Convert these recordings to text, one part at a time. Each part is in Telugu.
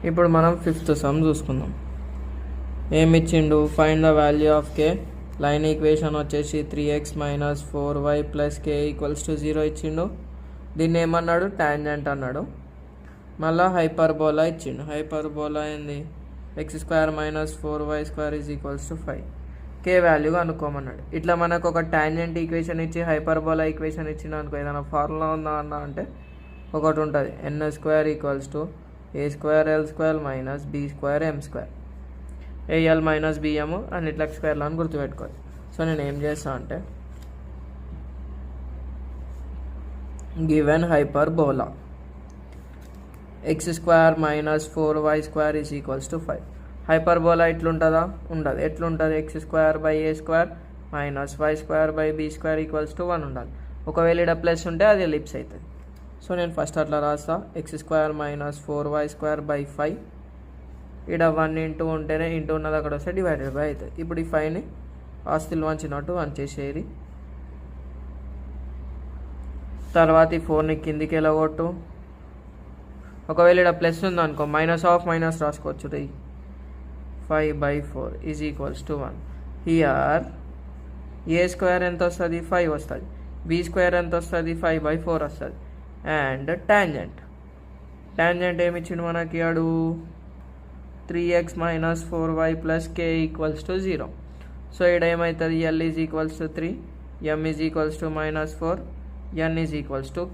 ఇప్పుడు మనం ఫిఫ్త్ సమ్ చూసుకుందాం. ఏమి ఇచ్చిండు? Find the value of K. Line equation వచ్చేసి 3x - 4y + k = 0 ఇచ్చిండు. దీన్ని ఏమన్నాడు? టాంజెంట్ అన్నాడు. మళ్ళీ హైపర్బోలా ఇచ్చిండు. హైపర్బోలా ఏంది? x² - 4y² = 5. కే వాల్యూ అనుకోమన్నాడు. ఇట్లా మనకు ఒక టాంజెంట్ ఈక్వేషన్ ఇచ్చి హైపర్బోలా ఈక్వేషన్ ఇచ్చిండు అనుకో, ఏదైనా ఫార్ములా ఉందా అన్న అంటే ఒకటి ఉంటుంది, n² = a²l² - b²m². AL minus BM అన్నిట్లకి స్క్వేర్లో అని గుర్తుపెట్టుకోవాలి. సో నేను ఏం చేస్తాను అంటే, given hyperbola x² - 4y² = 5. Hyperbola ఇట్లుంటుందా? ఉండదు. ఎట్లుంటుంది? x² / a² - y² / b² = 1 ఉండాలి. ఒకవేళ ఇక్కడ ప్లస్ ఉంటే అది ఎలిప్స్ అవుతుంది. సో నేను ఫస్ట్ అట్లా రాస్తా, x² - 4y² / 5. ఇక్కడ 1 ఇంటూ ఉంటేనే ఇంటూ ఉన్నది అక్కడ వస్తే డివైడెడ్ బై అవుతుంది. ఇప్పుడు ఈ 5ని ఆస్తులు వంచినట్టు వంచేసేది. తర్వాత ఈ 4ని కిందికి వెళ్ళగొట్టు. ఒకవేళ ఇక్కడ ప్లస్ ఉందనుకో, మైనస్ ఆఫ్ మైనస్ రాసుకోవచ్చు. 5/4 = 1. హియర్ a² ఎంత వస్తుంది? 5 వస్తుంది. b² ఎంత వస్తుంది? 5/4 వస్తుంది. అండ్ టాంజెంట్ ఏమి ఇచ్చిండు మనకి? అడు 3x - 4y + k = 0. సో ఇక్కడ ఏమవుతుంది? l = 3, m = -4, n =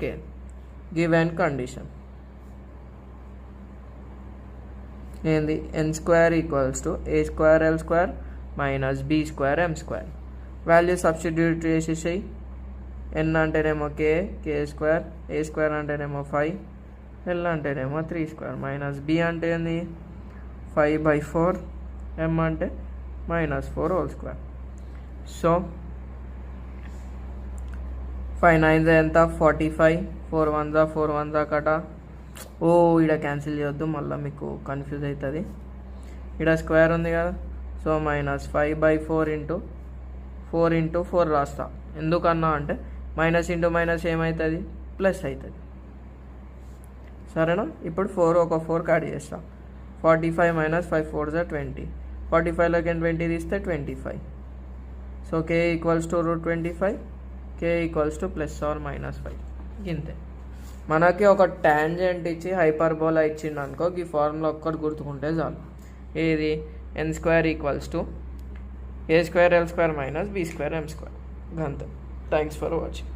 k. Given condition ఏంది? n² = a²l² - b²m². Value substitute చేసేసాయి. n అంటేనేమో k, k², a² అంటేనేమో 5, l అంటేనేమో 3² - b అంటే ఏంది? 5/4, m అంటే -4². సో 5 9s ఎంత? 45, 4 1s 4 1s కట. ఇక్కడ క్యాన్సిల్ చేయొద్దు, మళ్ళీ మీకు కన్ఫ్యూజ్ అవుతుంది. ఇక్కడ స్క్వేర్ ఉంది కదా, సో -5/4 × 4 × 4 రాస్తా. ఎందుకన్నా అంటే మైనస్ ఇంటూ మైనస్ ఏమవుతుంది? ప్లస్ అవుతుంది. సరేనా? ఇప్పుడు 4 ఒక 4 యాడ్ చేస్తా. 45 - 5 4s 20. 45లోకి 20 తీస్తే 25. So k = √25, k = +or-5. ఇంతే. మనకి ఒక టాంజెంట్ ఇచ్చి హైపర్బోలా ఇచ్చిండు అనుకో, ఈ ఫార్ములా ఒక్కటి గుర్తుకుంటే చాలు. ఏది? n² = a²l² - b²m². అంతే. Thanks for watching.